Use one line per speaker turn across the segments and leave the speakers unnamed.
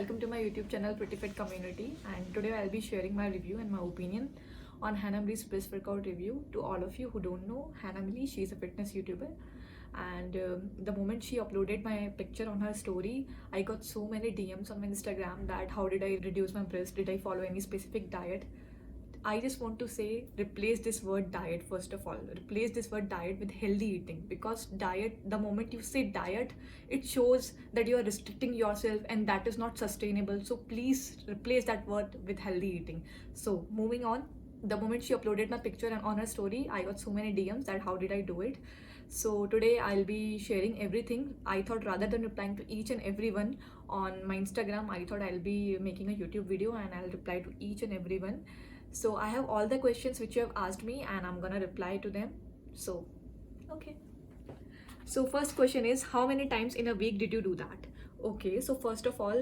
welcome to my YouTube channel Pretty Fit Community, and today I'll be sharing my review and my opinion on Hannah Marie's Bliss Workout review. To all of you who don't know Hannah Marie, she's a fitness YouTuber, and the moment she uploaded my picture on her story, I got so many DMs on my Instagram that how did I reduce my breast, did I follow any specific diet. I just want to say replace this word diet first of all. Replace this word diet with healthy eating, because diet, the moment you say diet, it shows that you are restricting yourself and that is not sustainable. So please replace that word with healthy eating. So moving on, the moment she uploaded my picture and on her story, I got so many DMs that how did I do it. So today I'll be sharing everything. I thought rather than replying to each and everyone on my Instagram, I thought I'll be making a YouTube video and I'll reply to each and everyone. So I have all the questions which you have asked me and I'm gonna reply to them. So, okay. So first question is, how many times in a week did you do that? Okay, so first of all,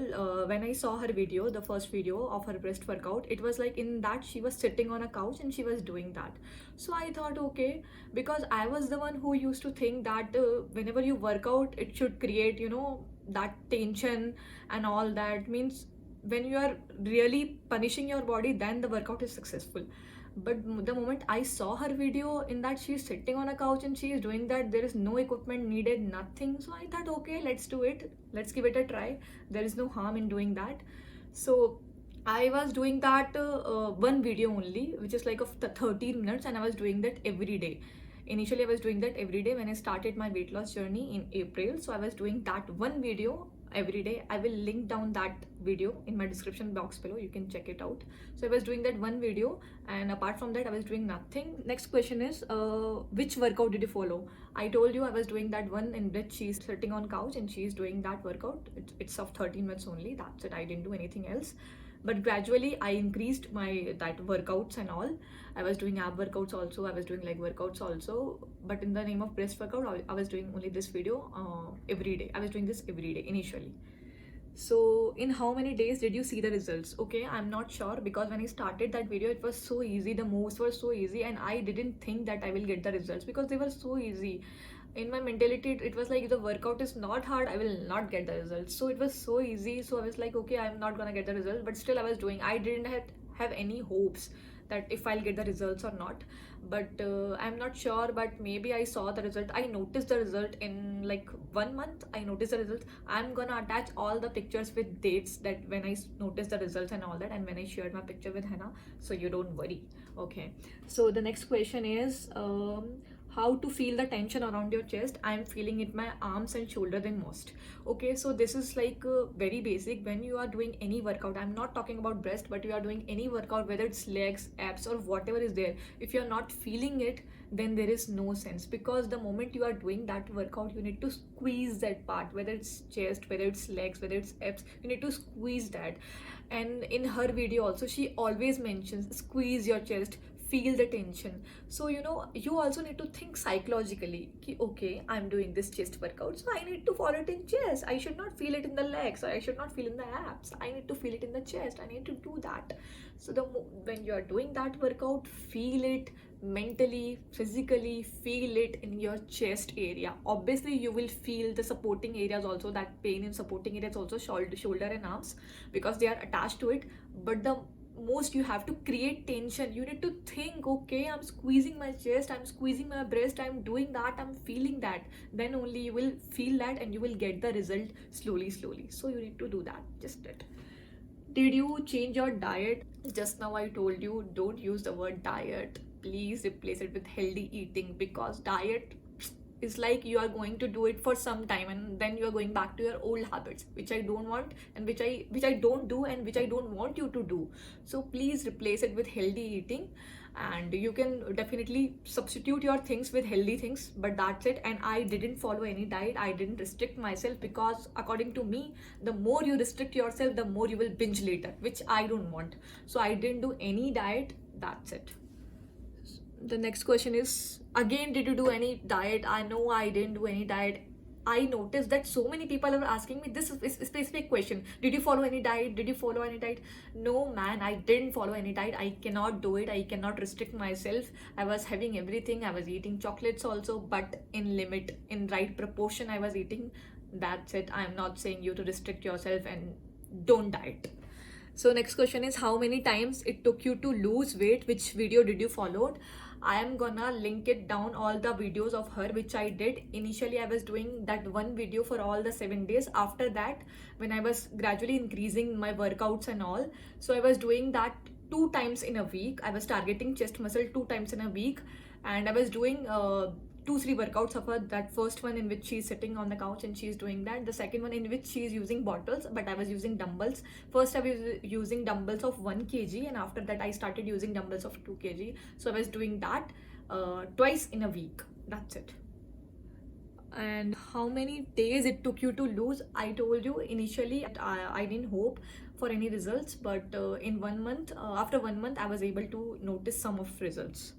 when I saw her video, the first video of her breast workout, it was like in that she was sitting on a couch and she was doing that. So I thought, okay, because I was the one who used to think that whenever you work out, it should create, that tension and all that. Means when you are really punishing your body, then the workout is successful. But the moment I saw her video, in that she's sitting on a couch and she is doing that, there is no equipment needed, nothing. So I thought, okay, let's do it, let's give it a try. There is no harm in doing that. So I was doing that one video only, which is like of 13 minutes, and I was doing that every day. Initially I was doing that every day when I started my weight loss journey in April. So I was doing that one video every day. I will link down that video in my description box below, you can check it out. So I was doing that one video, and apart from that I was doing nothing. Next question is, which workout did you follow? I told you I was doing that one in which she's sitting on couch and she's doing that workout. It's of 13 minutes only, that's it. I didn't do anything else. But gradually I increased my that workouts and all. I was doing ab workouts also, I was doing leg workouts also, but in the name of breast workout I was doing only this video every day. I was doing this every day initially. So in how many days did you see the results? Okay, I'm not sure, because when I started that video it was so easy, the moves were so easy, and I didn't think that I will get the results because they were so easy. In my mentality it was like, if the workout is not hard, I will not get the results. So it was so easy, so I was like, okay, I'm not gonna get the results, but still I was doing. I didn't have any hopes that if I'll get the results or not. But I'm not sure, but maybe I saw the result. I noticed the result in like 1 month. I noticed the result. I'm gonna attach all the pictures with dates that when I noticed the results and all that, and when I shared my picture with Hannah, so you don't worry. Okay, so the next question is, how to feel the tension around your chest. I'm feeling it my arms and shoulder the most. Okay, so this is like very basic. When you are doing any workout, I'm not talking about breast, but you are doing any workout, whether it's legs, abs, or whatever is there, if you're not feeling it, then there is no sense. Because the moment you are doing that workout, you need to squeeze that part, whether it's chest, whether it's legs, whether it's abs, you need to squeeze that. And in her video also, she always mentions squeeze your chest, feel the tension. So you also need to think psychologically ki, okay, I'm doing this chest workout, so I need to follow it in chest. I should not feel it in the legs, or I should not feel in the abs. I need to feel it in the chest. I need to do that. So when you are doing that workout, feel it mentally, physically, feel it in your chest area. Obviously you will feel the supporting areas also, that pain in supporting areas also, shoulder and arms, because they are attached to it. But the most, you have to create tension. You need to think, okay, I'm squeezing my chest, I'm squeezing my breast, I'm doing that, I'm feeling that. Then only you will feel that and you will get the result slowly. So you need to do that, just it. Did you change your diet? Just now I told you, don't use the word diet. Please replace it with healthy eating, because diet is like you are going to do it for some time and then you are going back to your old habits, which I don't want, and which I don't do, and which I don't want you to do. So please replace it with healthy eating, and you can definitely substitute your things with healthy things, but that's it. And I didn't follow any diet, I didn't restrict myself, because according to me, the more you restrict yourself, the more you will binge later, which I don't want. So I didn't do any diet, that's it. The next question is, again, did you do any diet? I know I didn't do any diet. I noticed that so many people are asking me this specific question. Did you follow any diet? Did you follow any diet? No, man, I didn't follow any diet. I cannot do it. I cannot restrict myself. I was having everything. I was eating chocolates also, but in limit, in right proportion I was eating. That's it. I'm not saying you to restrict yourself and don't diet. So next question is, how many times it took you to lose weight? Which video did you followed? I am gonna link it down, all the videos of her which I did. Initially I was doing that one video for all the 7 days. After that, when I was gradually increasing my workouts and all, so I was doing that 2 times in a week. I was targeting chest muscle 2 times in a week, and I was doing 2-3 workouts of her. That first one in which she's sitting on the couch and she's doing that. The second one in which she's using bottles, but I was using dumbbells. First I was using dumbbells of 1 kg, and after that I started using dumbbells of 2 kg. So I was doing that twice in a week. That's it. And how many days it took you to lose? I told you initially I didn't hope for any results, but in 1 month, after 1 month, I was able to notice some of results.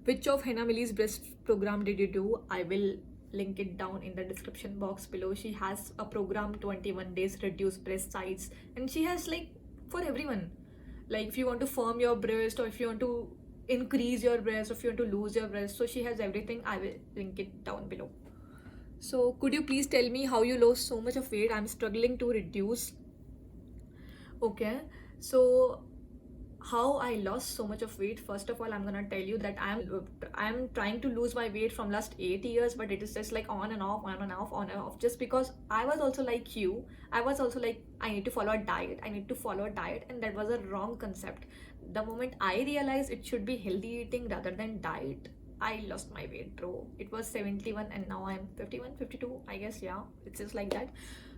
Which of Hannah Millie's breast program did you do? I will link it down in the description box below. She has a program, 21 days reduce breast size, and she has like for everyone. Like if you want to firm your breast, or if you want to increase your breast, or if you want to lose your breast, so she has everything. I will link it down below. So could you please tell me how you lost so much of weight? I'm struggling to reduce. Okay, so how I lost so much of weight. First of all, I'm gonna tell you that I'm trying to lose my weight from last 8 years, but it is just like on and off, on and off, on and off. Just because I was also like you, I was also like, I need to follow a diet, I need to follow a diet, and that was a wrong concept. The moment I realized it should be healthy eating rather than diet, I lost my weight, bro. It was 71 and now I'm 51, 52, I guess. Yeah, it's just like that.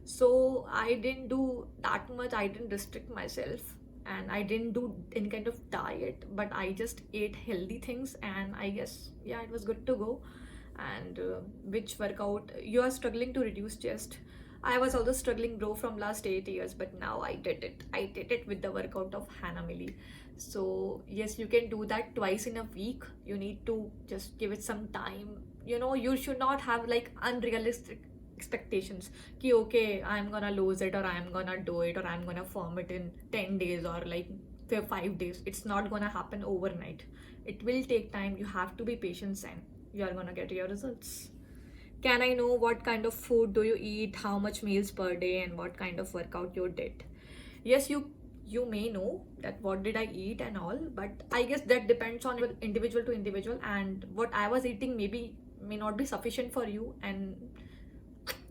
So I didn't do that much. I didn't restrict myself, and I didn't do any kind of diet, but I just ate healthy things, and I guess, yeah, it was good to go. And which workout you are struggling to reduce chest? I was also struggling, bro, from last 8 years, but now I did it. I did it with the workout of Hannah Millie. So yes, you can do that twice in a week. You need to just give it some time. You know, you should not have like unrealistic expectations ki okay, I'm gonna lose it, or I'm gonna do it, or I'm gonna form it in 10 days, or like 5 days. It's not gonna happen overnight. It will take time. You have to be patient, and you are gonna get your results. Can I know what kind of food do you eat, how much meals per day, and what kind of workout you did? Yes, you may know that what did I eat and all, but I guess that depends on individual to individual, and what I was eating maybe may not be sufficient for you, and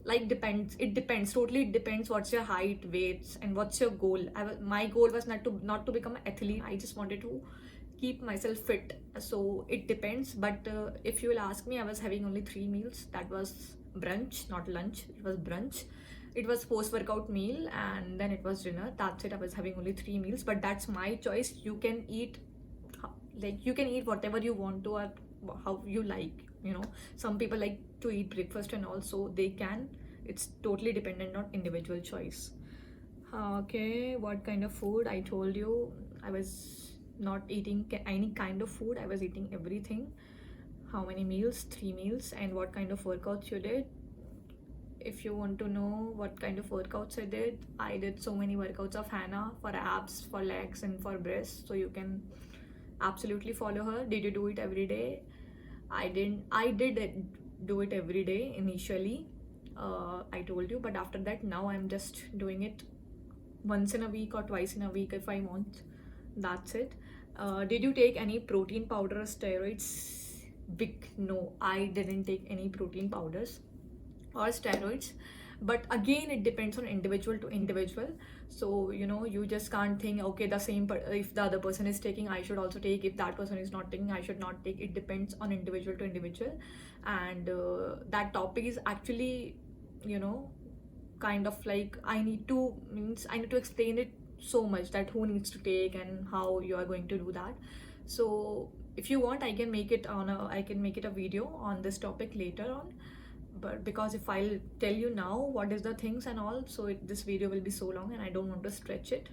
like depends, it depends, totally it depends what's your height, weights, and what's your goal. My goal was not to become an athlete. I just wanted to keep myself fit, so it depends. But if you will ask me, I was having only 3 meals. That was brunch, not lunch. It was brunch. It was post-workout meal, and then it was dinner. That's it. I was having only 3 meals, but that's my choice. You can eat, like you can eat whatever you want to, or how you like. You know, some people like to eat breakfast and also they can. It's totally dependent on individual choice. Okay, what kind of food? I told you I was not eating any kind of food. I was eating everything. How many meals? 3 meals. And what kind of workouts you did? If you want to know what kind of workouts I did so many workouts of Hannah, for abs, for legs, and for breasts. So you can absolutely follow her. Did you do it every day? I didn't. I did do it every day initially. I told you, but after that, now I'm just doing it once in a week or twice in a week if I want. That's it. Did you take any protein powder or steroids? Big no, I didn't take any protein powders or steroids. But again, it depends on individual to individual. So you know, you just can't think okay, the same if the other person is taking, I should also take. If that person is not taking, I should not take. It depends on individual to individual. And that topic is actually, you know, kind of like I need to explain it so much, that who needs to take and how you are going to do that. So if you want, I can make it a video on this topic later on. But because if I'll tell you now what is the things and all, so this video will be so long and I don't want to stretch it.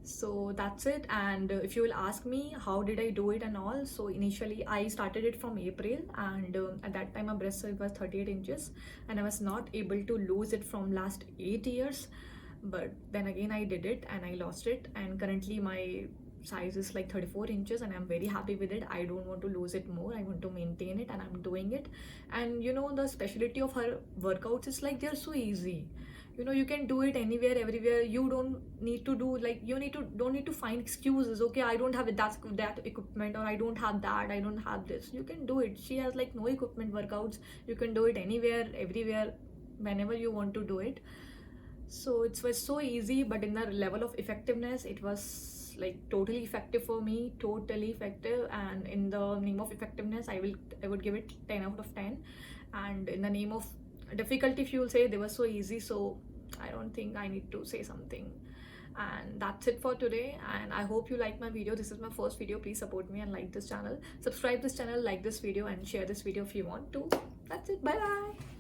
So that's it. And if you will ask me how did I do it and all, so initially I started it from April, and at that time my breast size was 38 inches and I was not able to lose it from last 8 years. But then again I did it and I lost it, and currently my size is like 34 inches and I'm very happy with it. I don't want to lose it more. I want to maintain it and I'm doing it. And you know, the specialty of her workouts is like they're so easy. you know, you can do it anywhere, everywhere. You don't need to do like, don't need to find excuses. Okay, I don't have that equipment, or I don't have that, I don't have this. You can do it. She has like no equipment workouts. You can do it anywhere, everywhere, whenever you want to do it. So it was so easy, but in the level of effectiveness, it was like totally effective for me, totally effective. And in the name of effectiveness, I would give it 10 out of 10. And in the name of difficulty, if you'll say, they were so easy, so I don't think I need to say something. And that's it for today, and I hope you like my video. This is my first video. Please support me and like this channel, subscribe this channel, like this video, and share this video if you want to. That's it. Bye bye.